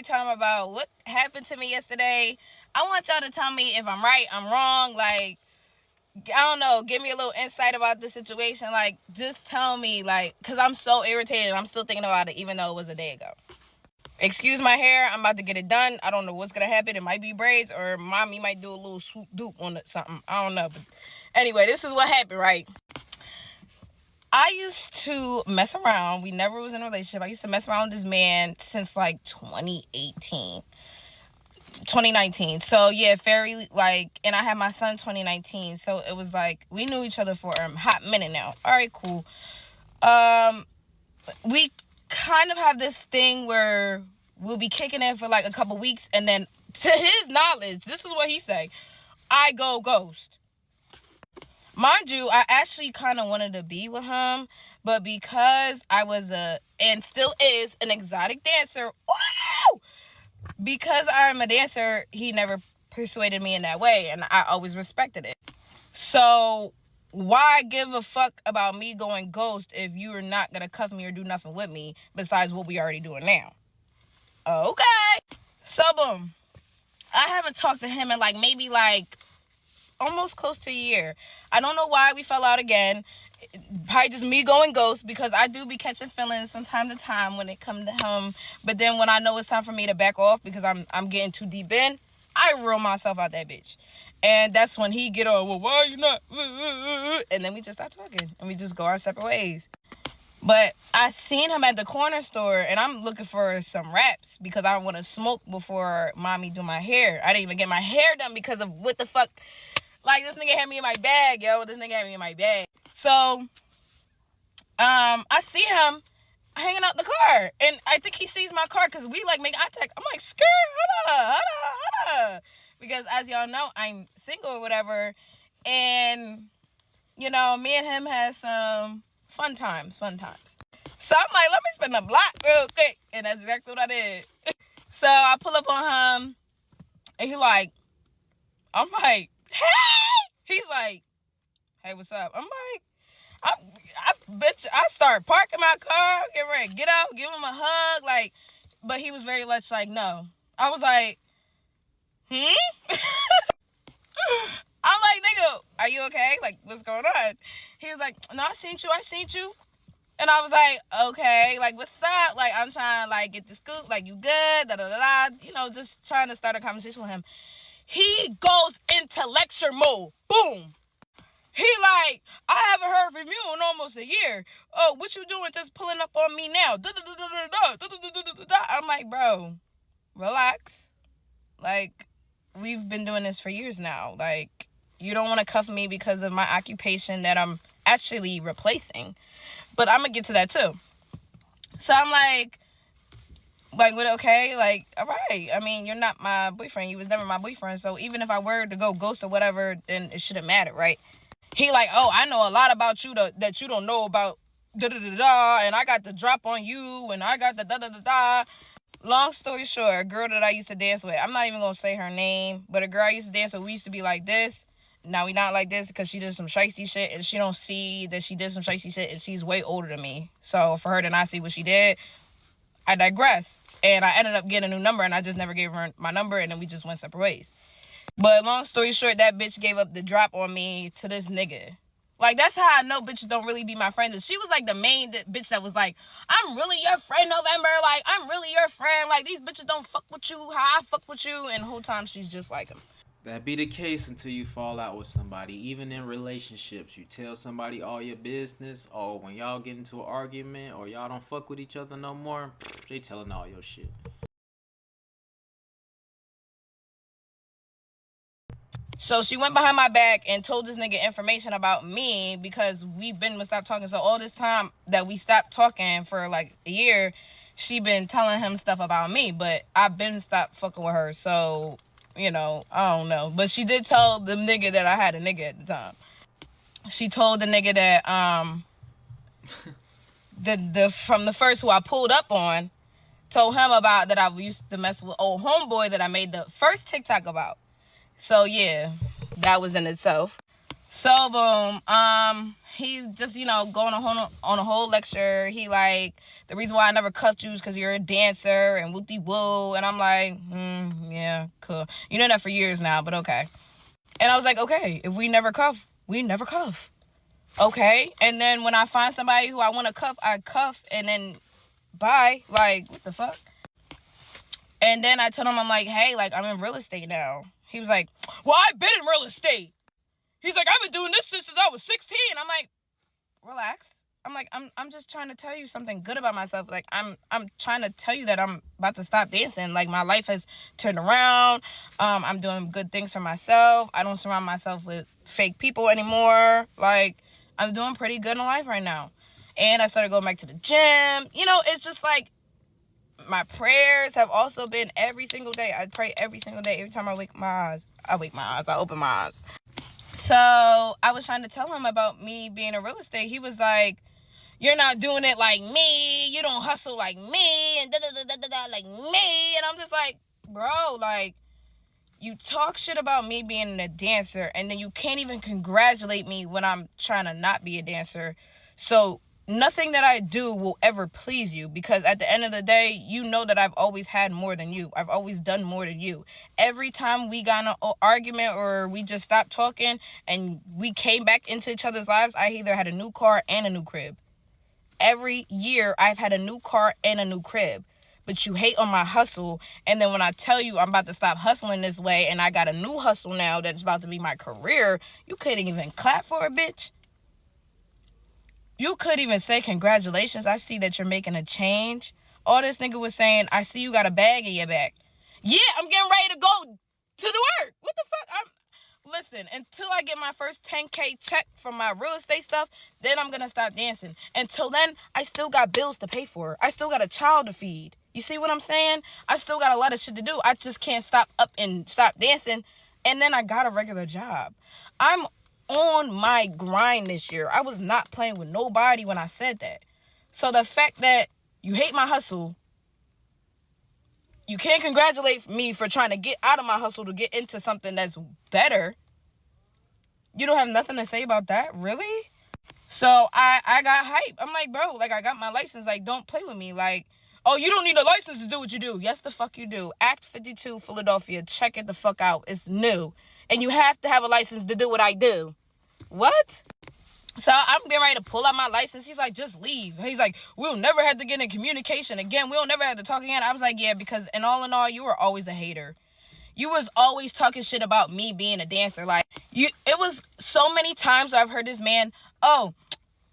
story time about what happened to me yesterday. I want y'all to tell me if I'm right, I'm wrong. Like, I don't know, give me a little insight about the situation. Like, just tell me, like, because I'm so irritated. I'm still thinking about it, even though it was a day ago. Excuse my hair. I'm about to get it done. I don't know what's going to happen. It might be braids, or mommy might do a little swoop doop on it, something. I don't know. But anyway, this is what happened, right? I used to mess around. We never was in a relationship. I used to mess around with this man since, like, 2019. So, yeah, very, like, and I had my son 2019. So, it was, like, we knew each other for a hot minute now. All right, cool. We kind of have this thing where we'll be kicking it for, like, a couple weeks. And then, to his knowledge, this is what he say, I go ghost. Mind you, I actually kind of wanted to be with him, but because I was and still is, an exotic dancer, because I'm a dancer, he never persuaded me in that way, and I always respected it. So, why give a fuck about me going ghost if you're not going to cuff me or do nothing with me besides what we already doing now? Okay. So, boom. I haven't talked to him in, like, maybe, like, almost close to a year. I don't know why we fell out again. Probably just me going ghost, because I do be catching feelings from time to time when it comes to him. But then when I know it's time for me to back off because I'm getting too deep in, I reel myself out that bitch. And that's when he get on, well, why are you not? And then we just stop talking and we just go our separate ways. But I seen him at the corner store, and I'm looking for some wraps because I want to smoke before mommy do my hair. I didn't even get my hair done because of what the fuck. Like, this nigga had me in my bag, yo. So, I see him hanging out the car. And I think he sees my car because we, like, make eye contact. I'm like, skirt, hold up. Because, as y'all know, I'm single or whatever. And, you know, me and him had some fun times. So, I'm like, let me spin the block real quick. And that's exactly what I did. So, I pull up on him. And I'm like, hey! He's like, hey, what's up? I'm like, I start parking my car, get ready to get out, give him a hug, like, but he was very much like, no. I was like, I'm like, nigga, are you okay? Like, what's going on? He was like, no, I seen you. And I was like, okay, like, what's up? Like, I'm trying to, like, get the scoop, like, you good, da-da-da-da, you know, just trying to start a conversation with him. He goes into lecture mode. Boom. He like, I haven't heard from you in almost a year. Oh, what you doing just pulling up on me now? I'm like, bro, relax. Like, we've been doing this for years now. Like, you don't want to cuff me because of my occupation that I'm actually replacing. But I'm going to get to that too. So I'm like, what, okay? Like, all right. I mean, you're not my boyfriend. You was never my boyfriend. So even if I were to go ghost or whatever, then it shouldn't matter, right? He like, oh, I know a lot about you that you don't know about, da-da-da-da, and I got the drop on you, and I got the da-da-da-da. Long story short, a girl that I used to dance with, I'm not even going to say her name, but a girl I used to dance with, we used to be like this. Now we not like this because she did some shicey shit, and she don't see that she did some shicey shit, and she's way older than me. So for her to not see what she did, I digress. And I ended up getting a new number, and I just never gave her my number, and then we just went separate ways. But long story short, that bitch gave up the drop on me to this nigga. Like, that's how I know bitches don't really be my friends. She was, like, the main bitch that was like, I'm really your friend, November. Like, I'm really your friend. Like, these bitches don't fuck with you how I fuck with you. And the whole time, she's just like him. That be the case until you fall out with somebody. Even in relationships, you tell somebody all your business, or when y'all get into an argument, or y'all don't fuck with each other no more, they telling all your shit. So she went behind my back and told this nigga information about me because we've been to stop talking. So all this time that we stopped talking for like a year, she been telling him stuff about me, but I've been stopped fucking with her. So, you know, I don't know. But she did tell the nigga that I had a nigga at the time. She told the nigga that from the first who I pulled up on, told him about that I used to mess with old homeboy that I made the first TikTok about. So, yeah, that was in itself. So boom, he just, going on a whole lecture. He like, the reason why I never cuffed you is because you're a dancer and whoopty woo. And I'm like, yeah, cool. You know that for years now, but okay. And I was like, okay, if we never cuff, we never cuff. Okay. And then when I find somebody who I want to cuff, I cuff, and then bye. Like, what the fuck? And then I told him, I'm like, hey, like, I'm in real estate now. He was like, well, I've been in real estate. He's like, I've been doing this since I was 16. I'm like, relax. I'm like, I'm just trying to tell you something good about myself. Like, I'm trying to tell you that I'm about to stop dancing. Like, my life has turned around. I'm doing good things for myself. I don't surround myself with fake people anymore. Like, I'm doing pretty good in life right now. And I started going back to the gym. It's just like, my prayers have also been every single day. I pray every single day. Every time I open my eyes. So I was trying to tell him about me being in real estate. He was like, you're not doing it like me. You don't hustle like me and like me. And I'm just like, bro, like, you talk shit about me being a dancer, and then you can't even congratulate me when I'm trying to not be a dancer. So nothing that I do will ever please you, because at the end of the day, you know that I've always had more than you. I've always done more than you. Every time we got in an argument or we just stopped talking and we came back into each other's lives, I either had a new car and a new crib. Every year I've had a new car and a new crib. But you hate on my hustle, and then when I tell you I'm about to stop hustling this way and I got a new hustle now that's about to be my career, you couldn't even clap for a bitch. You could even say, congratulations, I see that you're making a change. All this nigga was saying, I see you got a bag in your back. Yeah, I'm getting ready to go to the work. What the fuck? Listen, until I get my first 10K check from my real estate stuff, then I'm going to stop dancing. Until then, I still got bills to pay for. I still got a child to feed. You see what I'm saying? I still got a lot of shit to do. I just can't stop dancing. And then I got a regular job. I'm on my grind this year. I was not playing with nobody when I said that. So the fact that you hate my hustle, you can't congratulate me for trying to get out of my hustle to get into something that's better. You don't have nothing to say about that? Really? So I got hype. I'm like, bro, like, I got my license. Like, don't play with me. Like, oh, you don't need a license to do what you do. Yes, the fuck you do. Act 52, Philadelphia. Check it the fuck out. It's new. And you have to have a license to do what I do. What? So I'm getting ready to pull out my license. He's like, just leave. He's like, we'll never have to get in communication again. We'll never have to talk again. I was like, yeah, because in all, you were always a hater. You was always talking shit about me being a dancer. Like, it was so many times I've heard this man, oh,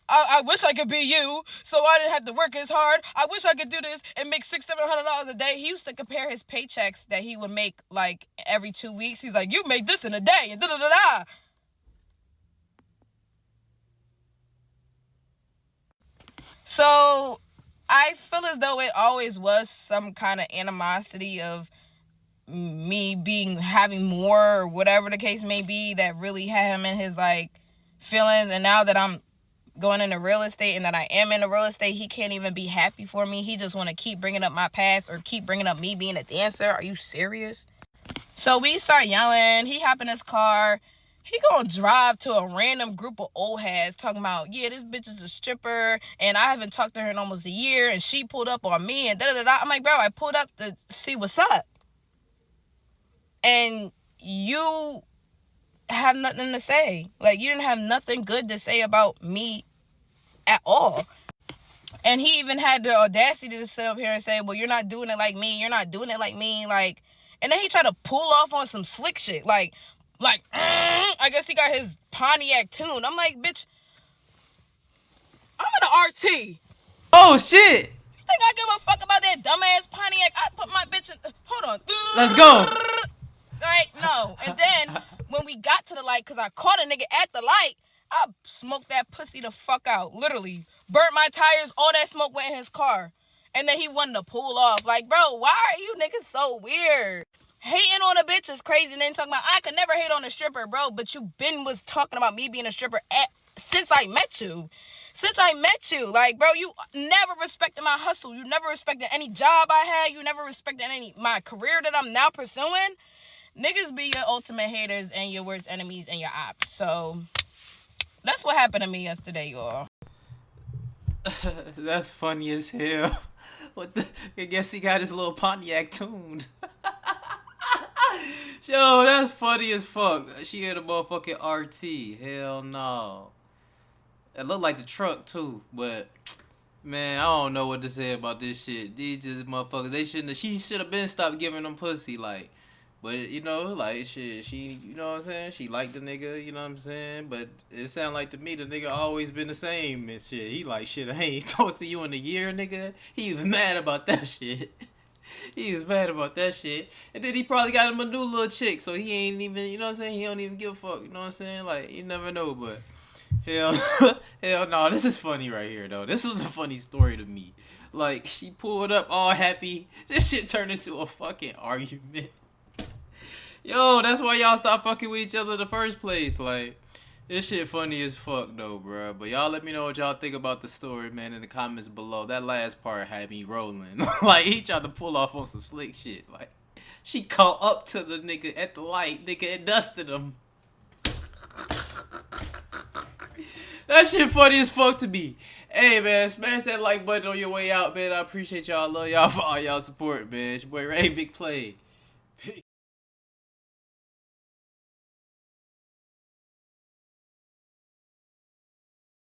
I wish I could be you, so I didn't have to work as hard. I wish I could do this and make $600-700 a day. He used to compare his paychecks that he would make, like, every 2 weeks. He's like, you make this in a day, and da-da-da-da. So I feel as though it always was some kind of animosity of me having more, or whatever the case may be, that really had him in his, like, feelings. And now that I'm going into real estate and that I am in the real estate, he can't even be happy for me. He just want to keep bringing up my past or keep bringing up me being a dancer. Are you serious? So we start yelling. He hop in his car. He gonna drive to a random group of old heads talking about, yeah, this bitch is a stripper and I haven't talked to her in almost a year and she pulled up on me and da-da-da-da. I'm like, bro, I pulled up to see what's up. And you have nothing to say. Like, you didn't have nothing good to say about me at all. And he even had the audacity to sit up here and say, well, you're not doing it like me. You're not doing it like me. Like, and then he tried to pull off on some slick shit. Like, I guess he got his Pontiac tuned. I'm like, bitch, I'm in an RT. Oh, shit. You think I give a fuck about that dumbass Pontiac? I put my bitch in. Hold on. Let's go. Right? No. And then when we got to the light, because I caught a nigga at the light, I smoked that pussy the fuck out. Literally. Burnt my tires. All that smoke went in his car. And then he wanted to pull off. Like, bro, why are you niggas so weird? Hating on a bitch is crazy. And then talking about, I could never hate on a stripper, bro. But you been was talking about me being a stripper since I met you. Like, bro, you never respected my hustle. You never respected any job I had. You never respected my career that I'm now pursuing. Niggas be your ultimate haters and your worst enemies and your ops. So That's what happened to me yesterday, y'all. That's funny as hell. What the? I guess he got his little Pontiac tuned. Yo, that's funny as fuck. She had a motherfucking RT. Hell no. It looked like the truck too, but man, I don't know what to say about this shit. These just motherfuckers. They shouldn't. She should have been stopped giving them pussy, like. But you know, like shit, she, you know what I'm saying? She liked the nigga, you know what I'm saying? But it sound like to me the nigga always been the same and shit. He like shit. I ain't talked to you in a year, nigga. He was mad about that shit. He was mad about that shit. And then he probably got him a new little chick, so he ain't even, you know what I'm saying? He don't even give a fuck, you know what I'm saying? Like, you never know, but hell, hell no, this is funny right here, though. This was a funny story to me. Like, she pulled up all happy. This shit turned into a fucking argument. Yo, that's why y'all stop fucking with each other in the first place. Like, this shit funny as fuck, though, bro. But y'all let me know what y'all think about the story, man, in the comments below. That last part had me rolling. Like, he tried to pull off on some slick shit. Like, she caught up to the nigga at the light, nigga, and dusted him. That shit funny as fuck to me. Hey, man, smash that like button on your way out, man. I appreciate y'all. I love y'all for all y'all support, man. It's your boy Ray, Big Play.